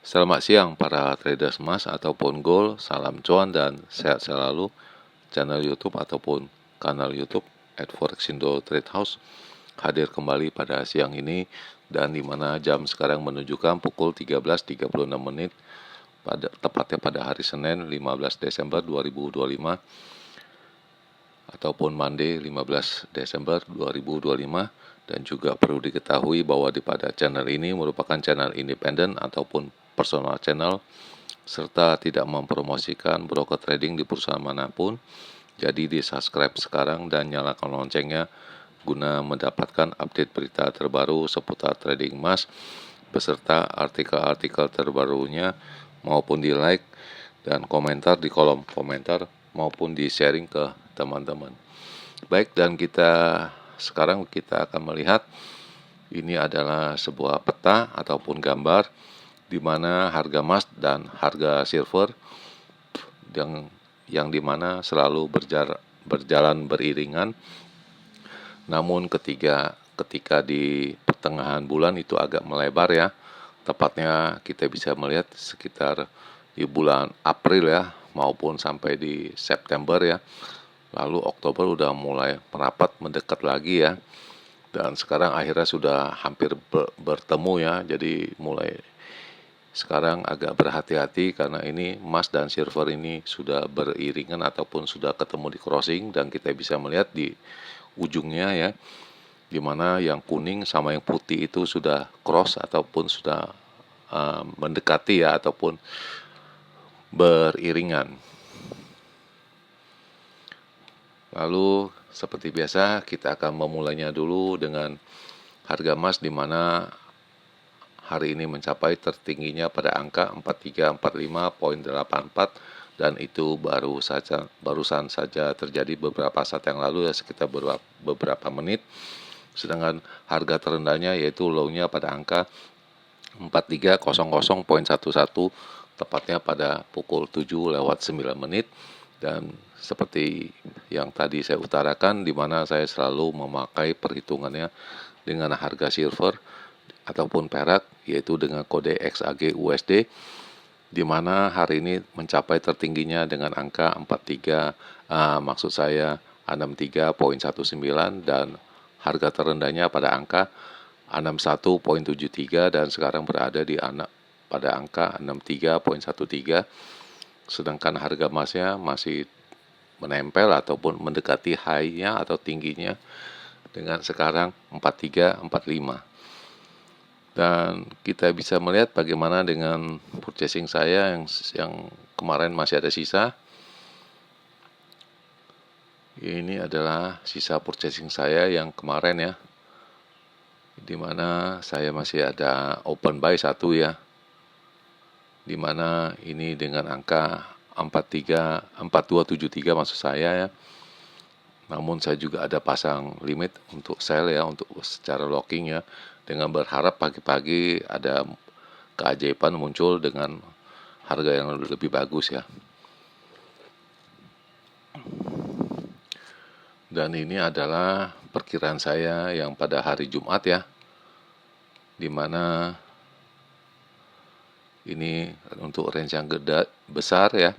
Selamat siang para traders emas ataupun gold, salam cuan dan sehat selalu. Channel YouTube ataupun kanal YouTube @forexindo Trade House hadir kembali pada siang ini dan di mana jam sekarang menunjukkan pukul 13.36 tepatnya pada hari Senin 15 Desember 2025 ataupun Monday 15 Desember 2025. Dan juga perlu diketahui bahwa pada channel ini merupakan channel independen ataupun personal channel serta tidak mempromosikan broker trading di perusahaan manapun. Jadi di subscribe sekarang dan nyalakan loncengnya guna mendapatkan update berita terbaru seputar trading emas beserta artikel-artikel terbarunya, maupun di like dan komentar di kolom komentar maupun di sharing ke teman-teman. Baik, dan sekarang kita akan melihat ini adalah sebuah peta ataupun gambar di mana harga emas dan harga silver yang dimana selalu berjalan beriringan. Namun ketika di pertengahan bulan itu agak melebar ya. Tepatnya kita bisa melihat sekitar di bulan April ya, maupun sampai di September ya. Lalu Oktober udah mulai merapat mendekat lagi ya. Dan sekarang akhirnya sudah hampir bertemu ya. Jadi mulai sekarang agak berhati-hati karena ini emas dan silver ini sudah beriringan ataupun sudah ketemu di crossing, dan kita bisa melihat di ujungnya ya, dimana yang kuning sama yang putih itu sudah cross ataupun sudah mendekati ya, ataupun beriringan. Lalu seperti biasa kita akan memulainya dulu dengan harga emas di mana hari ini mencapai tertingginya pada angka 4345.84 dan itu barusan saja terjadi beberapa saat yang lalu ya, sekitar beberapa menit. Sedangkan harga terendahnya yaitu low-nya pada angka 4300.11 tepatnya pada pukul 7:09. Dan seperti yang tadi saya utarakan, di mana saya selalu memakai perhitungannya dengan harga silver ataupun perak, yaitu dengan kode XAG USD, di mana hari ini mencapai tertingginya dengan angka 63.19 dan harga terendahnya pada angka 61.73 dan sekarang berada pada angka 63.13. Sedangkan harga emasnya masih menempel ataupun mendekati high-nya atau tingginya dengan sekarang 4345. Dan kita bisa melihat bagaimana dengan purchasing saya yang kemarin masih ada sisa. Ini adalah sisa purchasing saya yang kemarin ya, dimana saya masih ada open buy satu ya, dimana ini dengan angka 4273 maksud saya ya. Namun saya juga ada pasang limit untuk sell ya, untuk secara locking ya, dengan berharap pagi-pagi ada keajaiban muncul dengan harga yang lebih bagus ya. Dan ini adalah perkiraan saya yang pada hari Jumat ya, dimana ini untuk range yang besar ya,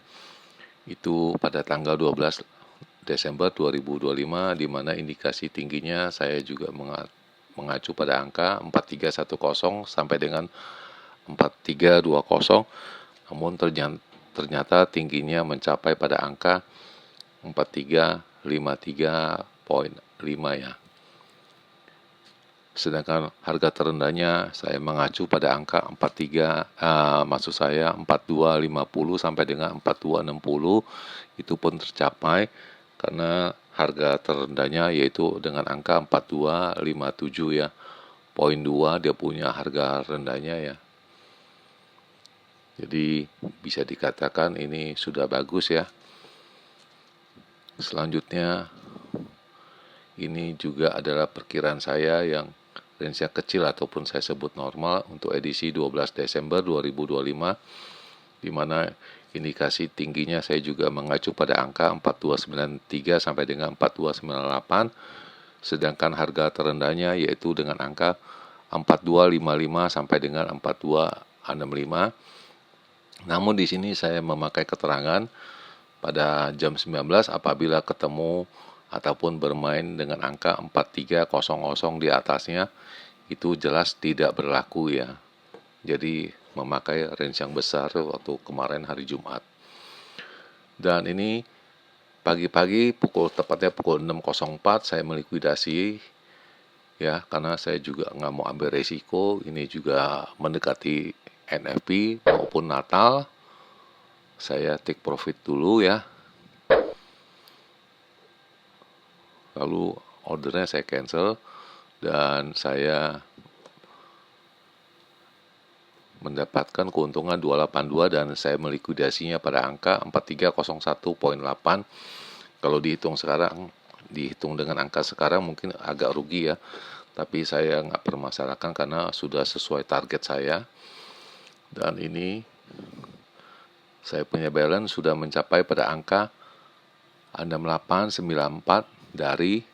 itu pada tanggal 12 Desember 2025, di mana indikasi tingginya saya juga mengacu pada angka 4310 sampai dengan 4320. Namun ternyata tingginya mencapai pada angka 4353.5 ya. Sedangkan harga terendahnya saya mengacu pada angka 4250 sampai dengan 4260. Itu pun tercapai karena harga terendahnya yaitu dengan angka 4257 ya. Poin 2 dia punya harga rendahnya ya. Jadi bisa dikatakan ini sudah bagus ya. Selanjutnya ini juga adalah perkiraan saya yang range kecil ataupun saya sebut normal untuk edisi 12 Desember 2025, di mana indikasi tingginya saya juga mengacu pada angka 4293 sampai dengan 4298, sedangkan harga terendahnya yaitu dengan angka 4255 sampai dengan 4265. Namun di sini saya memakai keterangan pada jam 19 apabila ketemu ataupun bermain dengan angka 4300 di atasnya itu jelas tidak berlaku ya. Jadi memakai range yang besar waktu kemarin hari Jumat. Dan ini pagi-pagi tepatnya pukul 6.04 saya melikuidasi ya, karena saya juga nggak mau ambil resiko. Ini juga mendekati NFP maupun Natal. Saya take profit dulu ya. Lalu ordernya saya cancel dan saya mendapatkan keuntungan 282 dan saya melikuidasinya pada angka 4301.8. Kalau dihitung dengan angka sekarang mungkin agak rugi ya, tapi saya nggak permasalahkan karena sudah sesuai target saya. Dan ini saya punya balance sudah mencapai pada angka 6894 dari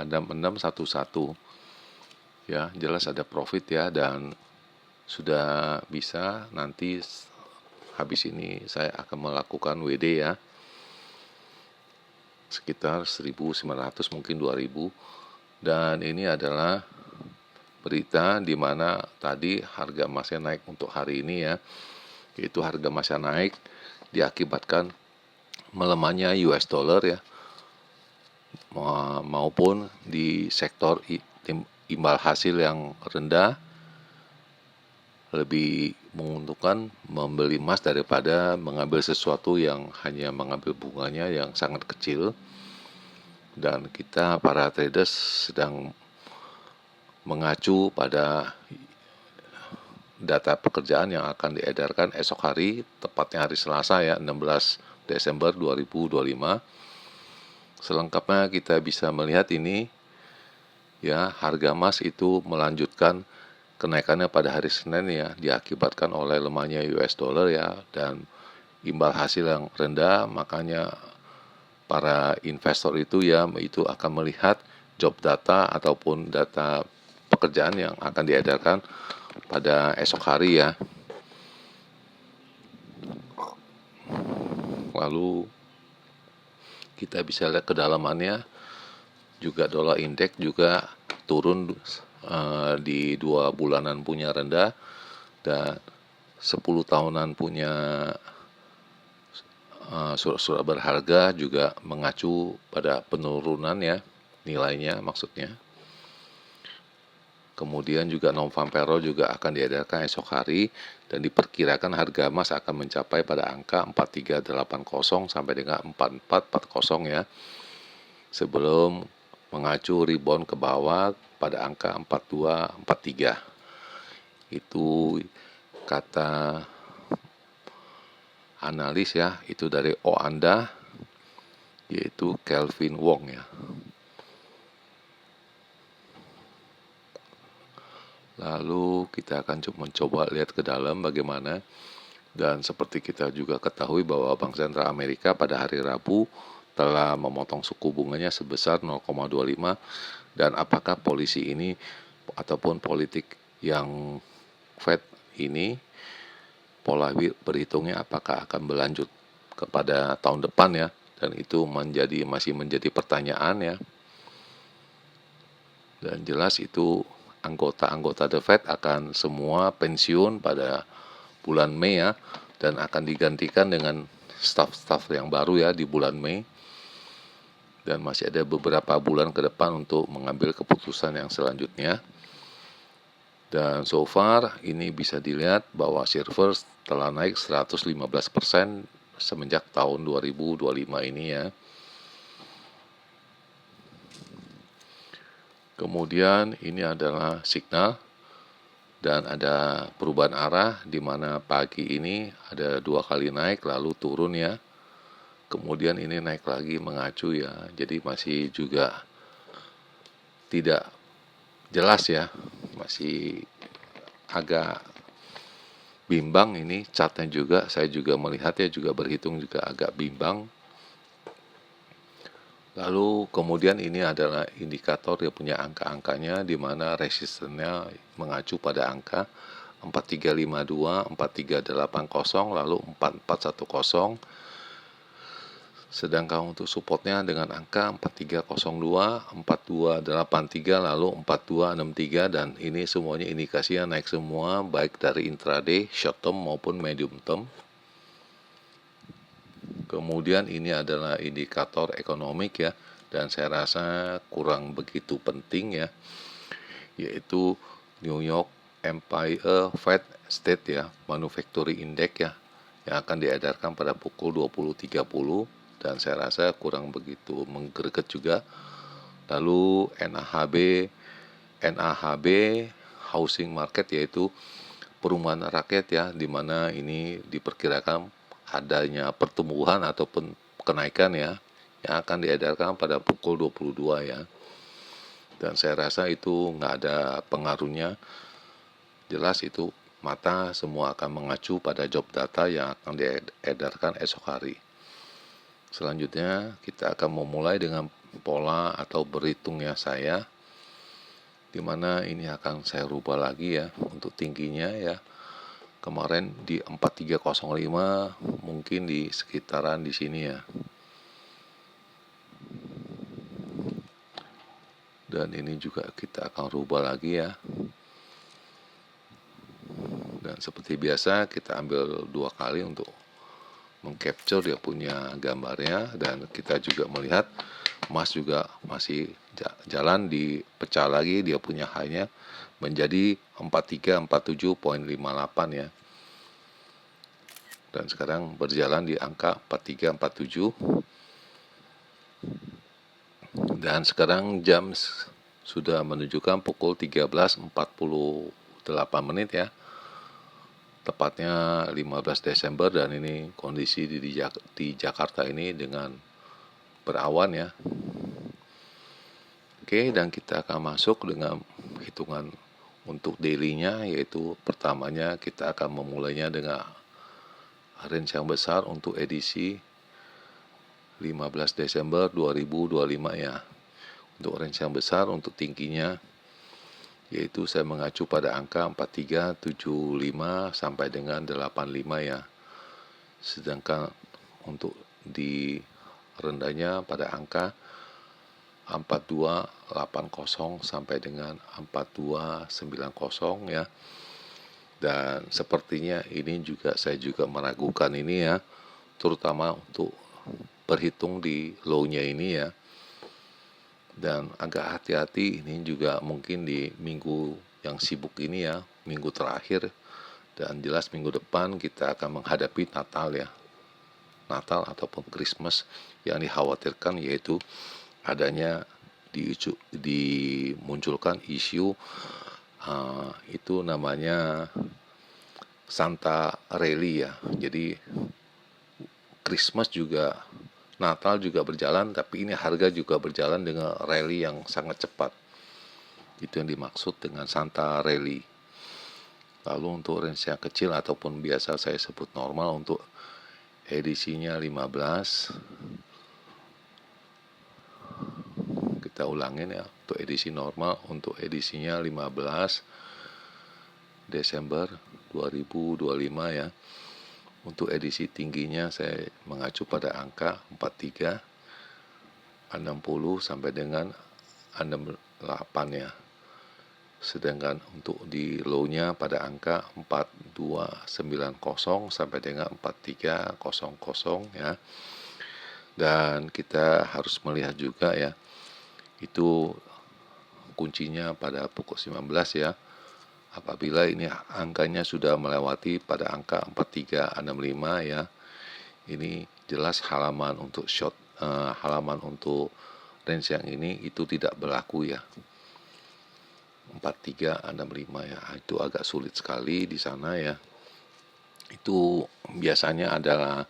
6611. Ya, jelas ada profit ya, dan sudah bisa nanti habis ini saya akan melakukan WD ya. Sekitar 1.900 mungkin 2.000. Dan ini adalah berita di mana tadi harga emasnya naik untuk hari ini ya. Yaitu harga emasnya naik diakibatkan melemahnya US dollar ya, maupun di sektor imbal hasil yang rendah lebih menguntungkan membeli emas daripada mengambil sesuatu yang hanya mengambil bunganya yang sangat kecil. Dan kita para traders sedang mengacu pada data pekerjaan yang akan diedarkan esok hari, tepatnya hari Selasa ya, 16 Desember 2025. Selengkapnya kita bisa melihat ini ya, harga emas itu melanjutkan kenaikannya pada hari Senin ya, diakibatkan oleh lemahnya US dollar ya, dan imbal hasil yang rendah. Makanya para investor itu ya, itu akan melihat job data ataupun data pekerjaan yang akan diedarkan pada esok hari ya. Lalu kita bisa lihat kedalamannya juga, dolar indeks juga turun di 2 bulanan punya rendah, dan 10 tahunan punya surat-surat berharga juga mengacu pada penurunan ya, nilainya maksudnya. Kemudian juga non-farm payroll juga akan diadakan esok hari, dan diperkirakan harga emas akan mencapai pada angka 4380 sampai dengan 4440 ya, sebelum mengacu rebound ke bawah pada angka 4243. Itu kata analis ya, itu dari Oanda, yaitu Kelvin Wong ya. Lalu kita akan mencoba lihat ke dalam bagaimana. Dan seperti kita juga ketahui bahwa Bank Sentral Amerika pada hari Rabu telah memotong suku bunganya sebesar 0,25, dan apakah polisi ini ataupun politik yang Fed ini pola berhitungnya apakah akan berlanjut kepada tahun depan ya, dan itu masih menjadi pertanyaan ya. Dan jelas itu anggota-anggota The Fed akan semua pensiun pada bulan Mei ya, dan akan digantikan dengan staff-staff yang baru ya di bulan Mei. Dan masih ada beberapa bulan ke depan untuk mengambil keputusan yang selanjutnya. Dan so far ini bisa dilihat bahwa silver telah naik 115% semenjak tahun 2025 ini ya. Kemudian ini adalah signal dan ada perubahan arah di mana pagi ini ada 2 kali naik lalu turun ya. Kemudian ini naik lagi mengacu ya. Jadi masih juga tidak jelas ya. Masih agak bimbang ini chartnya juga. Saya juga melihat ya, juga berhitung juga agak bimbang. Lalu kemudian ini adalah indikator dia punya angka-angkanya di mana resistennya mengacu pada angka 4352, 4380, lalu 4410. Sedangkan untuk supportnya dengan angka 4302, 4283, lalu 4263, dan ini semuanya indikasinya naik semua, baik dari intraday, short term maupun medium term. Kemudian ini adalah indikator ekonomik ya, dan saya rasa kurang begitu penting ya, yaitu New York Empire Fed State ya, Manufacturing Index ya, yang akan diedarkan pada pukul 20.30, dan saya rasa kurang begitu menggereget juga. Lalu NAHB Housing Market, yaitu perumahan rakyat ya, di mana ini diperkirakan adanya pertumbuhan ataupun kenaikan ya, yang akan diedarkan pada pukul 22 ya. Dan saya rasa itu nggak ada pengaruhnya. Jelas itu mata semua akan mengacu pada job data yang akan diedarkan esok hari. Selanjutnya kita akan memulai dengan pola atau berhitungnya saya, dimana ini akan saya rubah lagi ya untuk tingginya ya. Kemarin di 4305, mungkin di sekitaran di sini ya. Dan ini juga kita akan rubah lagi ya. Dan seperti biasa kita ambil 2 kali untuk mengcapture dia punya gambarnya, dan kita juga melihat emas juga masih jalan dipecah lagi dia punya high-nya menjadi 4347.58 ya. Dan sekarang berjalan di angka 4347. Dan sekarang jam sudah menunjukkan pukul 13.48 menit ya. Tepatnya 15 Desember, dan ini kondisi di Jakarta ini dengan berawan ya. Oke, dan kita akan masuk dengan hitungan untuk daily-nya, yaitu pertamanya kita akan memulainya dengan range yang besar untuk edisi 15 Desember 2025 ya. Untuk range yang besar untuk tingginya, yaitu saya mengacu pada angka 4375 sampai dengan 85 ya. Sedangkan untuk di rendahnya pada angka 4280 sampai dengan 4290 ya. Dan sepertinya ini juga saya juga meragukan ini ya, terutama untuk berhitung di low-nya ini ya. Dan agak hati-hati ini juga mungkin di minggu yang sibuk ini ya, minggu terakhir, dan jelas minggu depan kita akan menghadapi Natal ya. Natal ataupun Christmas, yang dikhawatirkan yaitu adanya dimunculkan isu itu namanya Santa Rally ya. Jadi Christmas juga, Natal juga berjalan, tapi ini harga juga berjalan dengan rally yang sangat cepat. Itu yang dimaksud dengan Santa Rally. Lalu untuk range yang kecil ataupun biasa saya sebut normal untuk edisinya 15. Kita ulangin ya, untuk edisi normal, untuk edisinya 15 Desember 2025 ya. Untuk edisi tingginya saya mengacu pada angka 4360 sampai dengan 68 ya. Sedangkan untuk di low-nya pada angka 4290 sampai dengan 4300 ya. Dan kita harus melihat juga ya, itu kuncinya pada pukul 19 ya. Apabila ini angkanya sudah melewati pada angka 4365 ya, ini jelas halaman untuk short, halaman untuk range yang ini itu tidak berlaku ya. 4365 ya, itu agak sulit sekali di sana ya. Itu biasanya adalah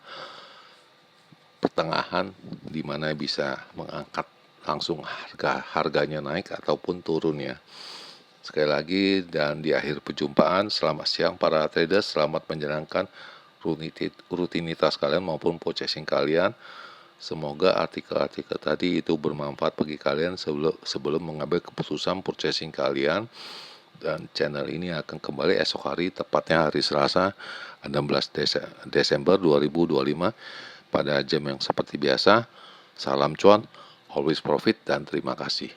pertengahan di mana bisa mengangkat langsung harganya naik ataupun turun ya. Sekali lagi, dan di akhir perjumpaan, selamat siang para traders, selamat menjalankan rutinitas kalian maupun purchasing kalian. Semoga artikel-artikel tadi itu bermanfaat bagi kalian sebelum mengambil keputusan purchasing kalian. Dan channel ini akan kembali esok hari, tepatnya hari Selasa 16 Desember 2025 pada jam yang seperti biasa. Salam cuan, always profit, dan terima kasih.